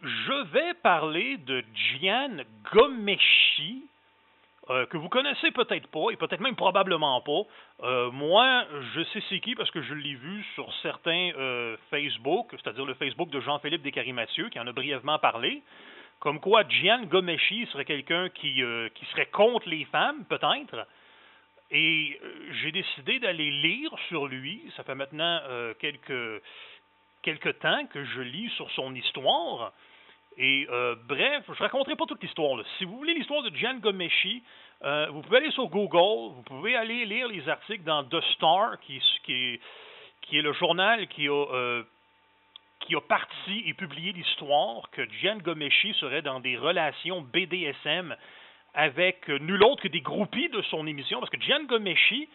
Je vais parler de Jian Ghomeshi, que vous connaissez peut-être pas, et peut-être même probablement pas. Moi, je sais c'est qui parce que je l'ai vu sur certains Facebook, c'est-à-dire le Facebook de Jean-Philippe Descaries-Mathieu, qui en a brièvement parlé. Comme quoi, Jian Ghomeshi serait quelqu'un qui serait contre les femmes, peut-être. Et j'ai décidé d'aller lire sur lui. Ça fait maintenant quelques temps que je lis sur son histoire. Et bref, je ne raconterai pas toute l'histoire. Si vous voulez l'histoire de Jian Ghomeshi, vous pouvez aller sur Google, vous pouvez aller lire les articles dans The Star, qui est le journal qui a parti et publié l'histoire que Jian Ghomeshi serait dans des relations BDSM avec nul autre que des groupies de son émission, parce que Jian Ghomeshi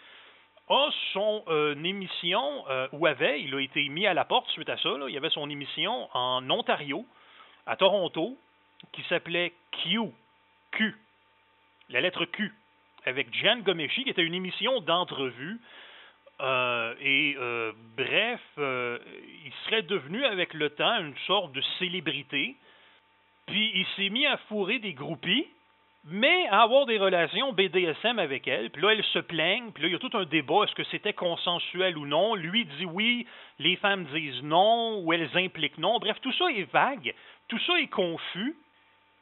a son émission, il a été mis à la porte suite à ça, il y avait son émission en Ontario, à Toronto, qui s'appelait Q, la lettre Q, avec Jian Ghomeshi, qui était une émission d'entrevue. Bref, il serait devenu avec le temps une sorte de célébrité. Puis il s'est mis à fourrer des groupies, mais à avoir des relations BDSM avec elles. Puis là, elles se plaignent. Puis là, il y a tout un débat. Est-ce que c'était consensuel ou non? Lui dit oui, les femmes disent non, ou elles impliquent non. Bref, tout ça est vague. Tout ça est confus.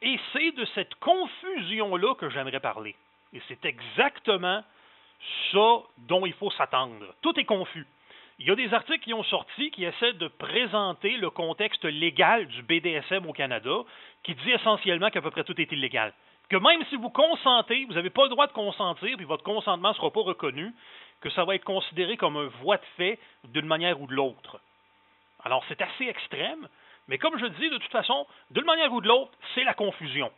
Et c'est de cette confusion-là que j'aimerais parler. Et c'est exactement ça dont il faut s'attendre. Tout est confus. Il y a des articles qui ont sorti qui essaient de présenter le contexte légal du BDSM au Canada, qui dit essentiellement qu'à peu près tout est illégal. Que même si vous consentez, vous n'avez pas le droit de consentir, puis votre consentement ne sera pas reconnu, que ça va être considéré comme un voie de fait d'une manière ou de l'autre. Alors c'est assez extrême, mais comme je dis, de toute façon, d'une manière ou de l'autre, c'est la confusion.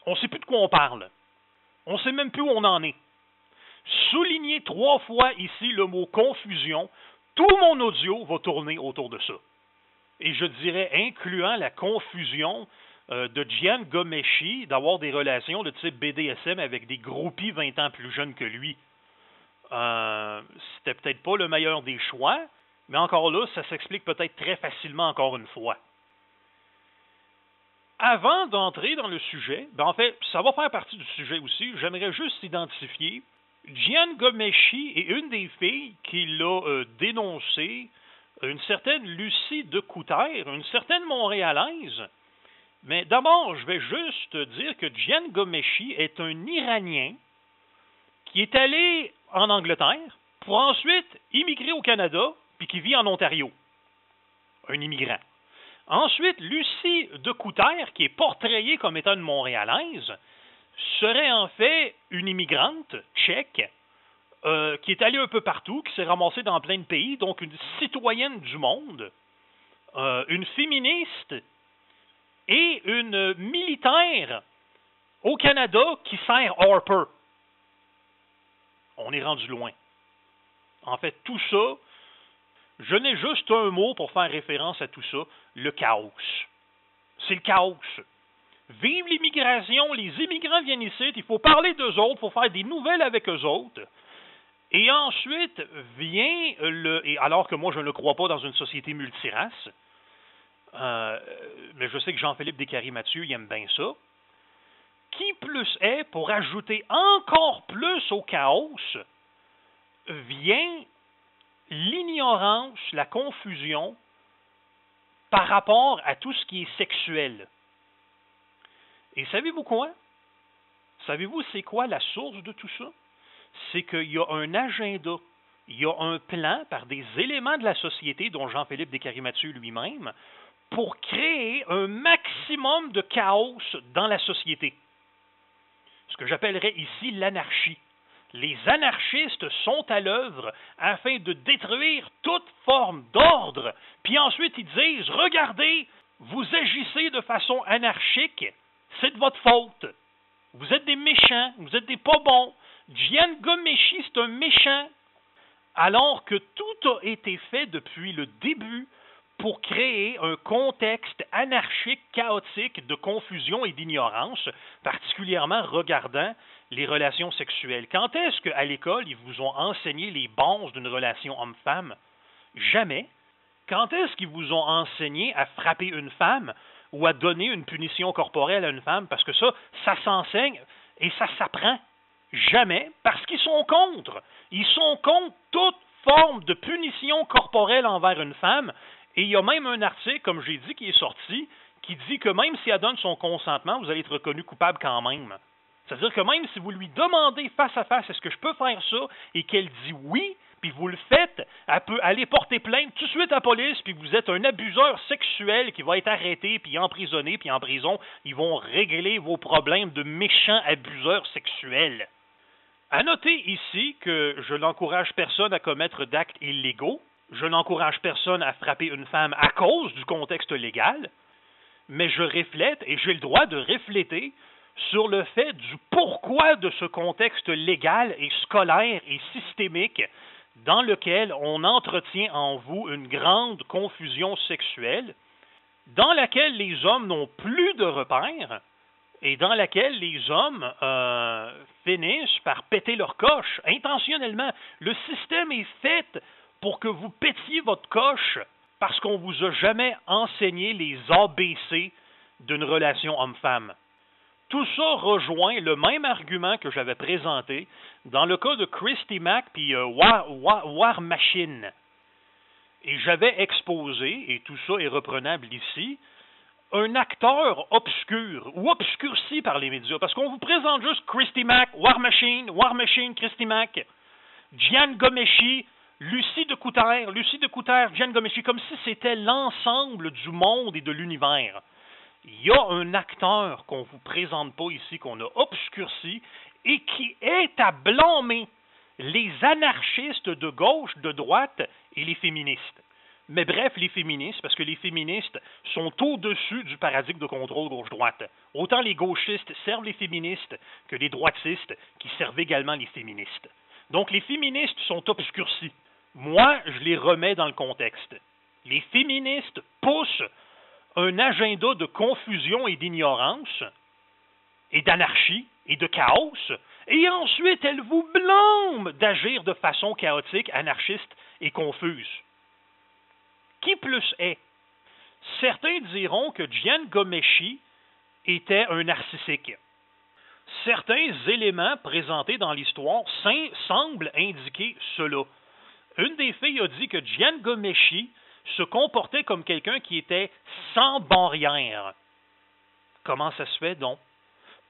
On ne sait plus de quoi on parle. On ne sait même plus où on en est. Soulignez 3 fois ici le mot confusion, tout mon audio va tourner autour de ça. Et je dirais incluant la confusion de Jian Ghomeshi d'avoir des relations de type BDSM avec des groupies 20 ans plus jeunes que lui. C'était peut-être pas le meilleur des choix, mais encore là, ça s'explique peut-être très facilement encore une fois. Avant d'entrer dans le sujet, en fait, ça va faire partie du sujet aussi, j'aimerais juste identifier Jian Ghomeshi est une des filles qui l'a dénoncé, une certaine Lucie Decouterre, une certaine Montréalaise. Mais d'abord, je vais juste dire que Jian Ghomeshi est un Iranien qui est allé en Angleterre pour ensuite immigrer au Canada puis qui vit en Ontario. Un immigrant. Ensuite, Lucie Decouterre, qui est portrayée comme étant une Montréalaise, serait en fait une immigrante tchèque qui est allée un peu partout, qui s'est ramassée dans plein de pays, donc une citoyenne du monde, une féministe et une militaire au Canada qui sert Harper. On est rendu loin. En fait, tout ça, je n'ai juste un mot pour faire référence à tout ça, le chaos. C'est le chaos. Vive l'immigration, les immigrants viennent ici, il faut parler d'eux autres, il faut faire des nouvelles avec eux autres. Et ensuite vient et alors que moi je ne crois pas dans une société multirace, mais je sais que Jean-Philippe Descaries-Mathieu il aime bien ça. Qui plus est, pour ajouter encore plus au chaos, vient l'ignorance, la confusion par rapport à tout ce qui est sexuel. Et savez-vous quoi? Savez-vous c'est quoi la source de tout ça? C'est qu'il y a un agenda, il y a un plan par des éléments de la société, dont Jean-Philippe Descaries-Mathieu lui-même, pour créer un maximum de chaos dans la société. Ce que j'appellerais ici l'anarchie. Les anarchistes sont à l'œuvre afin de détruire toute forme d'ordre, puis ensuite ils disent, regardez, vous agissez de façon anarchique, c'est de votre faute. Vous êtes des méchants, vous êtes des pas bons. Jian Ghomeshi, c'est un méchant. Alors que tout a été fait depuis le début pour créer un contexte anarchique, chaotique, de confusion et d'ignorance, particulièrement regardant les relations sexuelles. Quand est-ce qu'à l'école, ils vous ont enseigné les bases d'une relation homme-femme? Jamais. Quand est-ce qu'ils vous ont enseigné à frapper une femme ou à donner une punition corporelle à une femme, parce que ça s'enseigne et ça s'apprend. Jamais, parce qu'ils sont contre. Ils sont contre toute forme de punition corporelle envers une femme. Et il y a même un article, comme j'ai dit, qui est sorti, qui dit que même si elle donne son consentement, vous allez être reconnu coupable quand même. C'est-à-dire que même si vous lui demandez face à face, est-ce que je peux faire ça, et qu'elle dit oui, puis vous le faites, elle peut aller porter plainte tout de suite à la police, puis vous êtes un abuseur sexuel qui va être arrêté, puis emprisonné, puis en prison, ils vont régler vos problèmes de méchants abuseurs sexuels. À noter ici que je n'encourage personne à commettre d'actes illégaux, je n'encourage personne à frapper une femme à cause du contexte légal, mais je reflète, et j'ai le droit de refléter, sur le fait du pourquoi de ce contexte légal et scolaire et systémique dans lequel on entretient en vous une grande confusion sexuelle, dans laquelle les hommes n'ont plus de repères, et dans laquelle les hommes finissent par péter leur coche intentionnellement. Le système est fait pour que vous pétiez votre coche parce qu'on ne vous a jamais enseigné les ABC d'une relation homme-femme. Tout ça rejoint le même argument que j'avais présenté dans le cas de Christy Mack puis War Machine. Et j'avais exposé, et tout ça est reprenable ici, un acteur obscur ou obscurci par les médias. Parce qu'on vous présente juste Christy Mack, War Machine, Christy Mack, Gian Gomeshi, Lucie de Couter, Gian Gomeshi, comme si c'était l'ensemble du monde et de l'univers. Il y a un acteur qu'on ne vous présente pas ici, qu'on a obscurci, et qui est à blâmer les anarchistes de gauche, de droite et les féministes. Mais bref, les féministes, parce que les féministes sont au-dessus du paradigme de contrôle gauche-droite. Autant les gauchistes servent les féministes que les droitistes qui servent également les féministes. Donc les féministes sont obscurcis. Moi, je les remets dans le contexte. Les féministes poussent un agenda de confusion et d'ignorance, et d'anarchie, et de chaos, et ensuite elles vous blâment d'agir de façon chaotique, anarchiste et confuse. Qui plus est? Certains diront que Gian Gomeshi était un narcissique. Certains éléments présentés dans l'histoire semblent indiquer cela. Une des filles a dit que Gian Gomeshi se comportait comme quelqu'un qui était sans barrière. Comment ça se fait donc?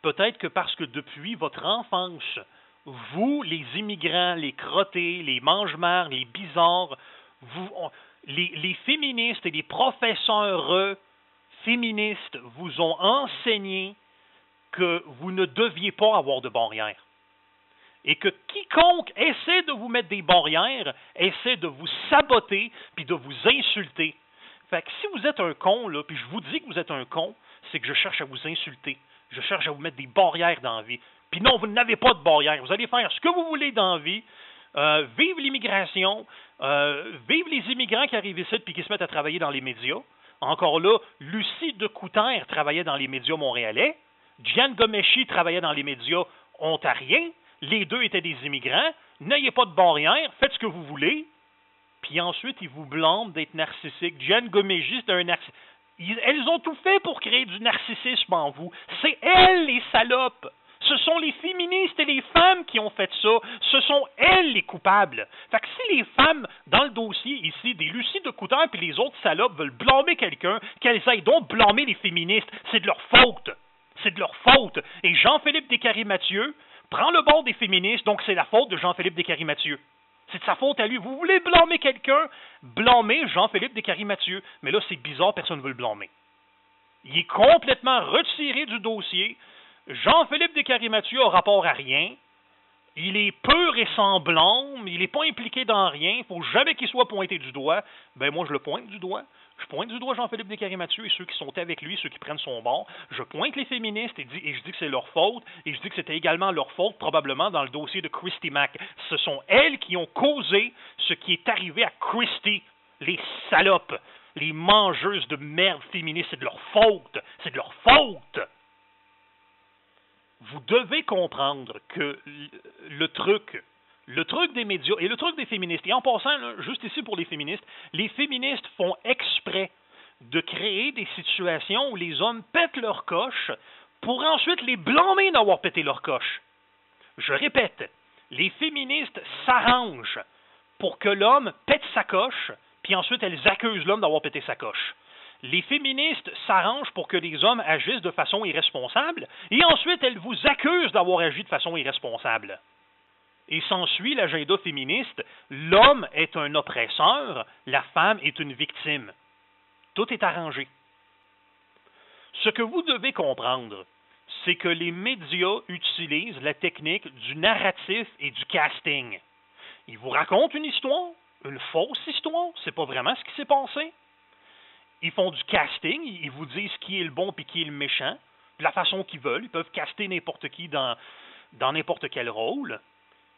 Peut-être que parce que depuis votre enfance, vous, les immigrants, les crottés, les mange-marres, les bizarres, les féministes et les professeurs féministes vous ont enseigné que vous ne deviez pas avoir de barrières. Et que quiconque essaie de vous mettre des barrières, essaie de vous saboter puis de vous insulter. Fait que si vous êtes un con, là, puis je vous dis que vous êtes un con, c'est que je cherche à vous insulter. Je cherche à vous mettre des barrières dans la vie. Puis non, vous n'avez pas de barrières. Vous allez faire ce que vous voulez dans la vie. Vive l'immigration. Vive les immigrants qui arrivent ici puis qui se mettent à travailler dans les médias. Encore là, Lucie de Couter travaillait dans les médias montréalais. Gian Gomeshi travaillait dans les médias ontariens. Les deux étaient des immigrants. N'ayez pas de barrières. Faites ce que vous voulez. Puis ensuite, ils vous blâment d'être narcissique. Gian Gomeshi, c'est un narcissique. Elles ont tout fait pour créer du narcissisme en vous. C'est elles, les salopes. Ce sont les féministes et les femmes qui ont fait ça. Ce sont elles les coupables. Fait que si les femmes, dans le dossier ici, des Lucie de Couter et les autres salopes veulent blâmer quelqu'un, qu'elles aillent donc blâmer les féministes. C'est de leur faute. C'est de leur faute. Et Jean-Philippe Descaries-Mathieu prend le bord des féministes, donc c'est la faute de Jean-Philippe Descaries-Mathieu. C'est de sa faute à lui. Vous voulez blâmer quelqu'un? Blâmez Jean-Philippe Descaries-Mathieu. Mais là, c'est bizarre, personne ne veut le blâmer. Il est complètement retiré du dossier. Jean-Philippe Descaries-Mathieu a rapport à rien. Il est pur et sans blâme. Il n'est pas impliqué dans rien. Il ne faut jamais qu'il soit pointé du doigt. Ben moi, je le pointe du doigt. Je pointe du doigt Jean-Philippe Descaries-Mathieu et ceux qui sont avec lui, ceux qui prennent son bord. Je pointe les féministes et je dis que c'est leur faute. Et je dis que c'était également leur faute, probablement, dans le dossier de Christy Mack. Ce sont elles qui ont causé ce qui est arrivé à Christy. Les salopes, les mangeuses de merde féministes, c'est de leur faute. C'est de leur faute. Vous devez comprendre que le truc des médias et le truc des féministes, et en passant, là, juste ici pour les féministes font exprès de créer des situations où les hommes pètent leur coche pour ensuite les blâmer d'avoir pété leur coche. Je répète, les féministes s'arrangent pour que l'homme pète sa coche, puis ensuite elles accusent l'homme d'avoir pété sa coche. Les féministes s'arrangent pour que les hommes agissent de façon irresponsable, et ensuite elles vous accusent d'avoir agi de façon irresponsable. Et s'ensuit l'agenda féministe, l'homme est un oppresseur, la femme est une victime. Tout est arrangé. Ce que vous devez comprendre, c'est que les médias utilisent la technique du narratif et du casting. Ils vous racontent une histoire, une fausse histoire, c'est pas vraiment ce qui s'est passé. Ils font du casting, ils vous disent qui est le bon et qui est le méchant, de la façon qu'ils veulent, ils peuvent caster n'importe qui dans n'importe quel rôle.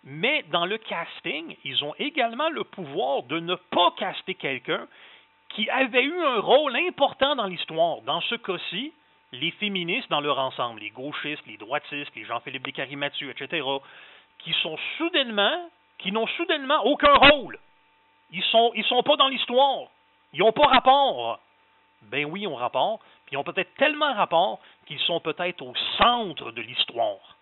Mais dans le casting, ils ont également le pouvoir de ne pas caster quelqu'un qui avait eu un rôle important dans l'histoire. Dans ce cas-ci, les féministes dans leur ensemble, les gauchistes, les droitistes, les Jean-Philippe Descaries-Mathieu, etc., qui n'ont soudainement aucun rôle. Ils sont pas dans l'histoire. Ils n'ont pas rapport. Ben oui, ils ont rapport. Puis ils ont peut-être tellement rapport qu'ils sont peut-être au centre de l'histoire.